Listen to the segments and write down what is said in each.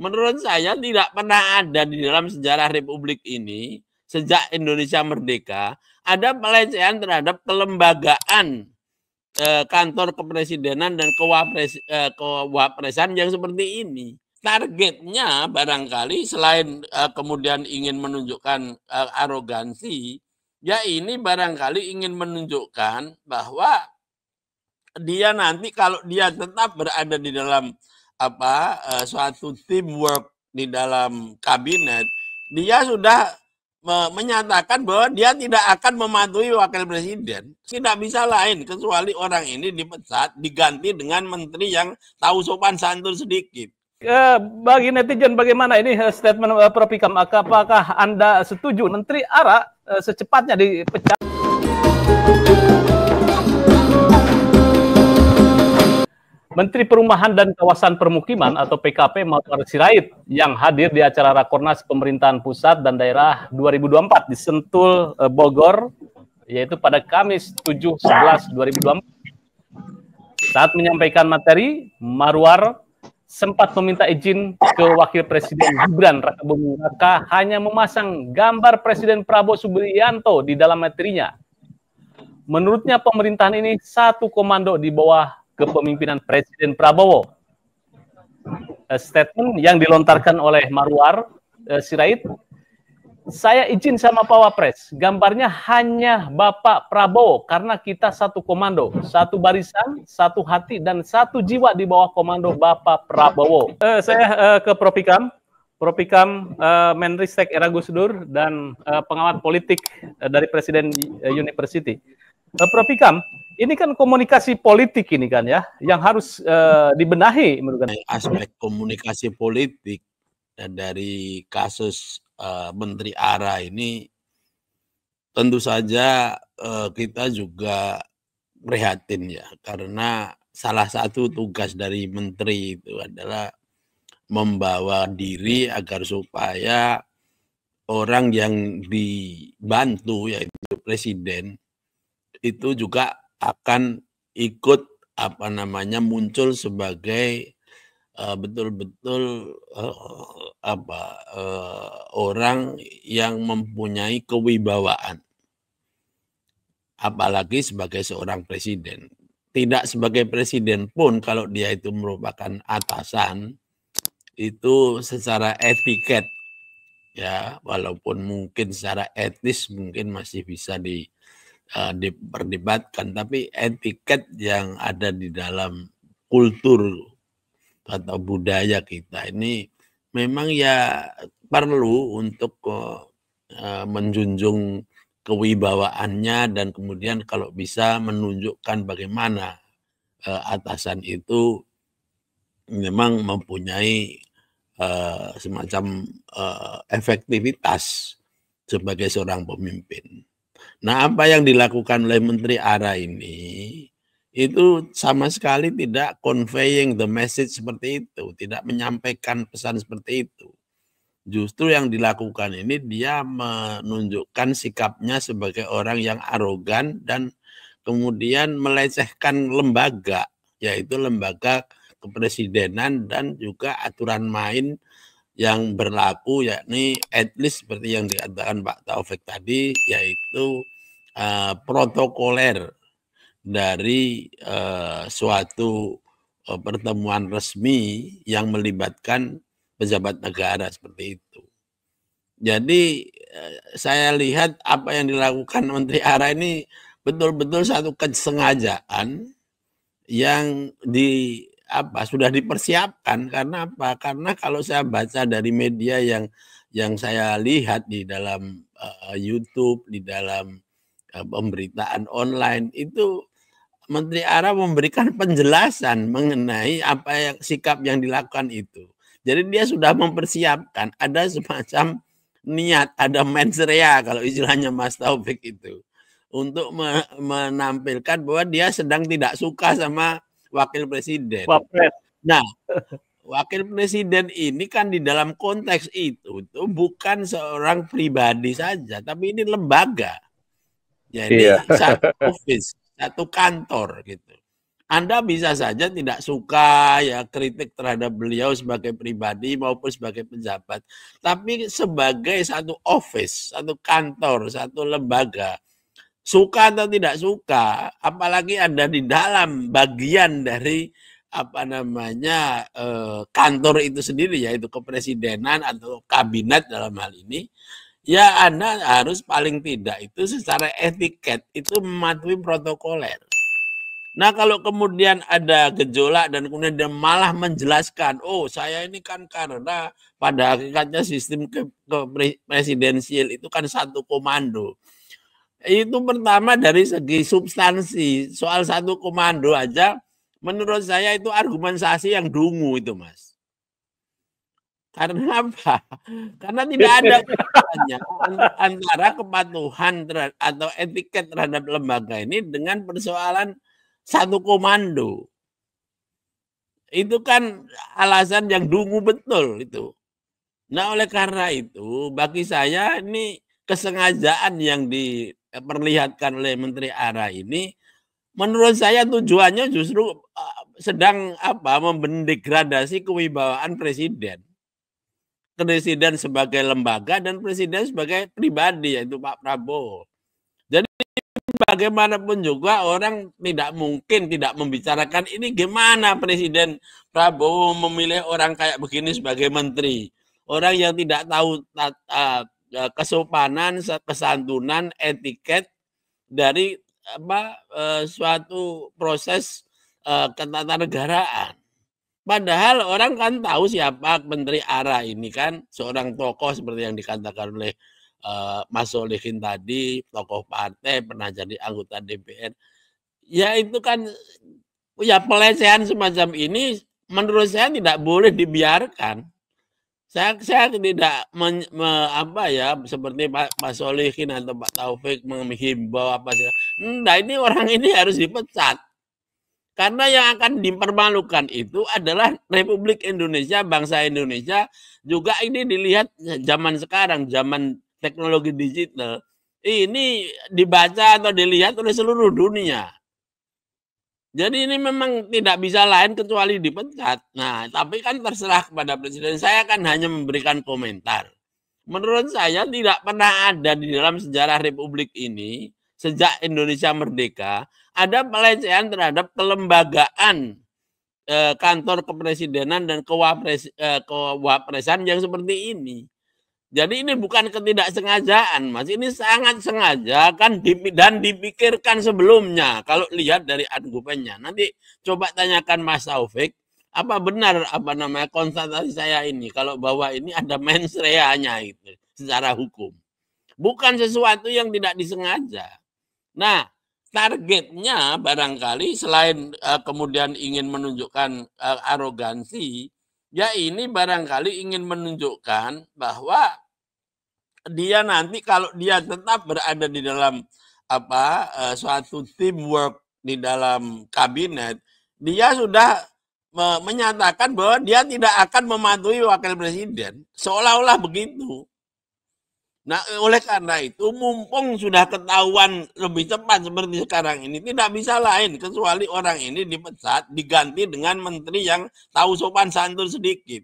Menurut saya tidak pernah ada di dalam sejarah Republik ini sejak Indonesia merdeka ada pelecehan terhadap kelembagaan kantor kepresidenan dan kewapresan yang seperti ini. Targetnya barangkali selain kemudian ingin menunjukkan arogansi, ya ini barangkali ingin menunjukkan bahwa dia nanti kalau dia tetap berada di dalam suatu teamwork di dalam kabinet, dia sudah menyatakan bahwa dia tidak akan mematuhi wakil presiden. Tidak bisa lain kecuali orang ini dipecat, diganti dengan menteri yang tahu sopan santun sedikit. Bagi netizen bagaimana ini statement Prof. Ikam? Apakah Anda setuju Menteri ARA secepatnya dipecat? Menteri Perumahan dan Kawasan Permukiman atau PKP Marwar Sirait yang hadir di acara Rakornas Pemerintahan Pusat dan Daerah 2024 di Sentul, Bogor, yaitu pada Kamis 7/11/2024. Saat menyampaikan materi, Marwar sempat meminta izin ke Wakil Presiden Gibran Rakabuming Raka hanya memasang gambar Presiden Prabowo Subianto di dalam materinya. Menurutnya pemerintahan ini satu komando di bawah kepemimpinan Presiden Prabowo. Statement yang dilontarkan oleh Marwar Sirait, saya izin sama Pak Wapres, gambarnya hanya Bapak Prabowo karena kita satu komando, satu barisan, satu hati, dan satu jiwa di bawah komando Bapak Prabowo. Saya ke Prof. Ikam. Prof. Ikam, Menristek Era Gus Dur dan pengamat politik dari Presiden University. Prof. Ikam, ini kan komunikasi politik ini kan ya, yang harus dibenahi menurut Anda. Aspek komunikasi politik dari kasus Menteri ARA ini tentu saja kita juga prihatin ya, karena salah satu tugas dari menteri itu adalah membawa diri agar supaya orang yang dibantu yaitu presiden itu juga akan ikut muncul sebagai betul-betul orang yang mempunyai kewibawaan, apalagi sebagai seorang presiden. Tidak sebagai presiden pun kalau dia itu merupakan atasan, itu secara etiket ya, walaupun mungkin secara etis mungkin masih bisa diperdebatkan, tapi etiket yang ada di dalam kultur atau budaya kita ini memang ya perlu untuk menjunjung kewibawaannya dan kemudian kalau bisa menunjukkan bagaimana atasan itu memang mempunyai semacam efektivitas sebagai seorang pemimpin. Nah, apa yang dilakukan oleh Menteri ARA ini itu sama sekali tidak conveying the message seperti itu, tidak menyampaikan pesan seperti itu. Justru yang dilakukan ini dia menunjukkan sikapnya sebagai orang yang arogan dan kemudian melecehkan lembaga, yaitu lembaga kepresidenan dan juga aturan main yang berlaku, yakni at least seperti yang dikatakan Pak Taufik tadi, yaitu protokoler dari suatu pertemuan resmi yang melibatkan pejabat negara seperti itu. Jadi saya lihat apa yang dilakukan Menteri ARA ini betul-betul satu kesengajaan yang sudah dipersiapkan. Karena apa? Karena kalau saya baca dari media yang saya lihat di dalam YouTube, di dalam pemberitaan online, itu Menteri ARA memberikan penjelasan mengenai apa yang sikap yang dilakukan itu. Jadi dia sudah mempersiapkan, ada semacam niat, ada mens rea kalau istilahnya Mas Taufik itu, untuk menampilkan bahwa dia sedang tidak suka sama wakil presiden. Nah, wakil presiden ini kan di dalam konteks itu bukan seorang pribadi saja, tapi ini lembaga. Jadi satu office, satu kantor gitu. Anda bisa saja tidak suka ya kritik terhadap beliau sebagai pribadi maupun sebagai pejabat. Tapi sebagai satu office, satu kantor, satu lembaga, suka atau tidak suka, apalagi Anda di dalam bagian dari kantor itu sendiri, yaitu kepresidenan atau kabinet dalam hal ini, ya Anda harus paling tidak itu secara etiket itu mematuhi protokoler. Nah, kalau kemudian ada gejolak dan kemudian dia malah menjelaskan, oh saya ini kan karena pada hakikatnya sistem presidensial itu kan satu komando. Itu pertama dari segi substansi, soal satu komando aja menurut saya itu argumentasi yang dungu itu, Mas. Karena apa? Karena tidak ada hubungannya antara kepatuhan atau etiket terhadap lembaga ini dengan persoalan satu komando. Itu kan alasan yang dungu betul itu. Nah, oleh karena itu bagi saya ini kesengajaan yang diperlihatkan oleh Menteri ARA ini menurut saya tujuannya justru sedang mendegradasi kewibawaan presiden. Presiden sebagai lembaga dan presiden sebagai pribadi, yaitu Pak Prabowo. Jadi bagaimanapun juga orang tidak mungkin tidak membicarakan ini gimana Presiden Prabowo memilih orang kayak begini sebagai menteri. Orang yang tidak tahu kesopanan, kesantunan, etiket dari suatu proses ketatanegaraan. Padahal orang kan tahu siapa Menteri ARA ini kan, seorang tokoh seperti yang dikatakan oleh Mas Solihin tadi, tokoh partai, pernah jadi anggota DPR. Ya itu kan ya pelecehan semacam ini menurut saya tidak boleh dibiarkan. Saya tidak seperti Pak Solihin atau Pak Taufik menghimbau apa sih. Nah, ini orang ini harus dipecat. Karena yang akan dipermalukan itu adalah Republik Indonesia, bangsa Indonesia. Juga ini dilihat zaman sekarang, zaman teknologi digital. Ini dibaca atau dilihat oleh seluruh dunia. Jadi ini memang tidak bisa lain kecuali dipecat. Nah, tapi kan terserah kepada Presiden. Saya kan hanya memberikan komentar. Menurut saya tidak pernah ada di dalam sejarah Republik ini, sejak Indonesia merdeka, ada pelecehan terhadap kelembagaan kantor kepresidenan dan kewapresan yang seperti ini. Jadi ini bukan ketidaksengajaan, Mas. Ini sangat sengaja kan dan dipikirkan sebelumnya. Kalau lihat dari argumennya, nanti coba tanyakan Mas Taufik, apa benar konstatasi saya ini kalau bahwa ini ada mens rea-nya itu secara hukum. Bukan sesuatu yang tidak disengaja. Nah, targetnya barangkali selain kemudian ingin menunjukkan arogansi, ya ini barangkali ingin menunjukkan bahwa dia nanti kalau dia tetap berada di dalam suatu teamwork di dalam kabinet, dia sudah menyatakan bahwa dia tidak akan mematuhi wakil presiden, seolah-olah begitu. Nah, oleh karena itu, mumpung sudah ketahuan lebih cepat seperti sekarang ini, tidak bisa lain kecuali orang ini dipecat, diganti dengan menteri yang tahu sopan santun sedikit.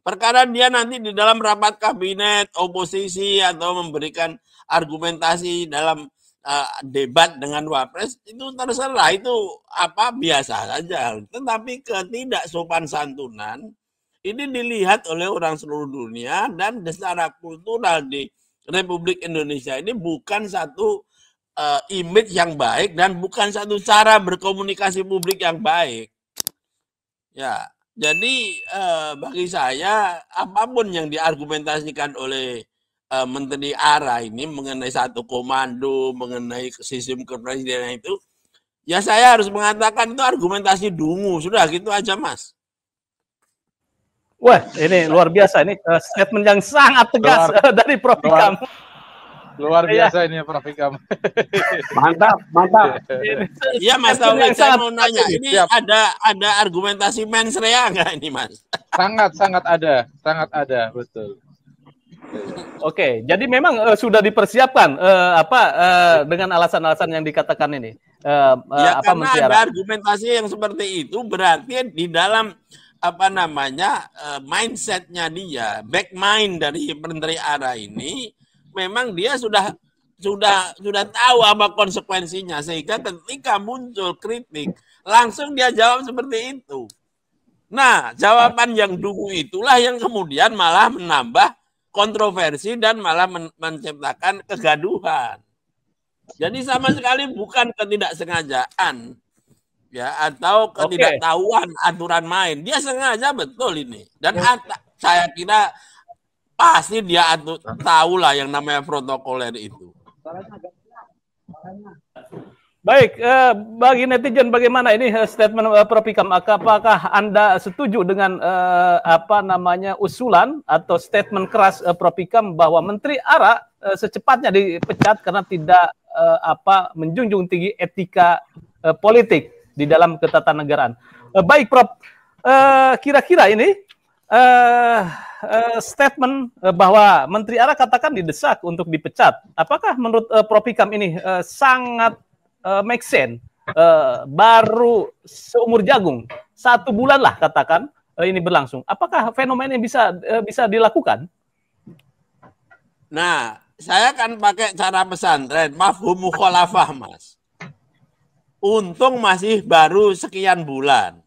Perkara dia nanti di dalam rapat kabinet, oposisi, atau memberikan argumentasi dalam debat dengan wapres, itu terserah, itu biasa saja. Tetapi ketidaksopan santunan, ini dilihat oleh orang seluruh dunia dan secara kultural di Republik Indonesia ini bukan satu image yang baik dan bukan satu cara berkomunikasi publik yang baik. Ya, jadi bagi saya apapun yang diargumentasikan oleh Menteri ARA ini mengenai satu komando, mengenai sistem kepresidenan itu, ya saya harus mengatakan itu argumentasi dungu. Sudah gitu aja, Mas. Wah, ini luar biasa. Ini statement yang sangat tegas dari Prof. Ikam. Luar biasa ini Prof. Ikam. Mantap, mantap. Iya, Mas Taufik, saya mau nanya, ini ada argumentasi mens rea nggak ini, Mas? Sangat ada, betul. Oke, jadi memang sudah dipersiapkan dengan alasan-alasan yang dikatakan ini. Ya karena ada argumentasi yang seperti itu, berarti di dalam mindsetnya dia, back mind dari Menteri ARA ini, memang dia sudah tahu apa konsekuensinya, sehingga ketika muncul kritik langsung dia jawab seperti itu. Nah, jawaban yang dulu itulah yang kemudian malah menambah kontroversi dan malah menciptakan kegaduhan. Jadi sama sekali bukan ketidaksengajaan ya atau ketidaktahuan aturan main. Dia sengaja betul ini. Dan saya kira pasti dia tahu lah yang namanya protokoler itu. Baik, bagi netizen bagaimana ini statement Prof. Ikam? Apakah Anda setuju dengan usulan atau statement keras Prof. Ikam bahwa Menteri ARA secepatnya dipecat karena tidak menjunjung tinggi etika politik di dalam ketatanegaraan? Baik, Prof. Kira-kira ini statement bahwa Menteri ARA katakan didesak untuk dipecat. Apakah menurut Prof. Ikam ini sangat make sense, baru seumur jagung, 1 bulan lah katakan ini berlangsung. Apakah fenomena ini bisa dilakukan? Nah, saya kan pakai cara pesantren, mafhum mukhalafah, Mas. Untung masih baru sekian bulan.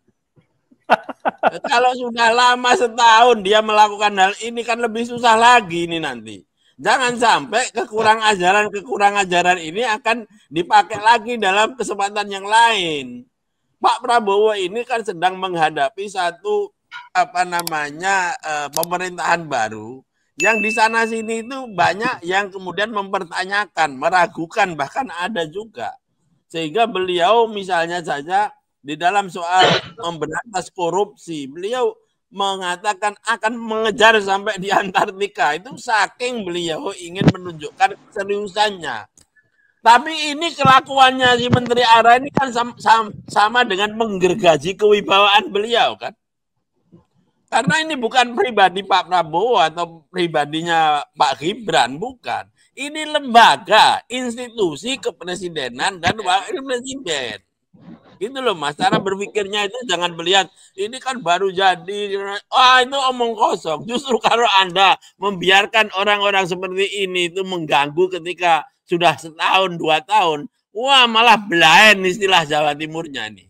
Kalau sudah lama setahun dia melakukan hal ini kan lebih susah lagi ini nanti. Jangan sampai kekurangan ajaran ini akan dipakai lagi dalam kesempatan yang lain. Pak Prabowo ini kan sedang menghadapi satu pemerintahan baru yang di sana sini itu banyak yang kemudian mempertanyakan, meragukan, bahkan ada juga. Sehingga beliau misalnya saja di dalam soal memberantas korupsi, beliau mengatakan akan mengejar sampai di Antartika. Itu saking beliau ingin menunjukkan keseriusannya. Tapi ini kelakuannya si Menteri ARA ini kan sama dengan menggergaji kewibawaan beliau kan. Karena ini bukan pribadi Pak Prabowo atau pribadinya Pak Gibran, bukan. Ini lembaga, institusi kepresidenan dan wakil presiden. Gitu loh Mas, cara berpikirnya itu jangan melihat ini kan baru jadi, itu omong kosong. Justru kalau Anda membiarkan orang-orang seperti ini itu mengganggu ketika sudah 1 tahun, 2 tahun, wah malah belain istilah Jawa Timurnya nih.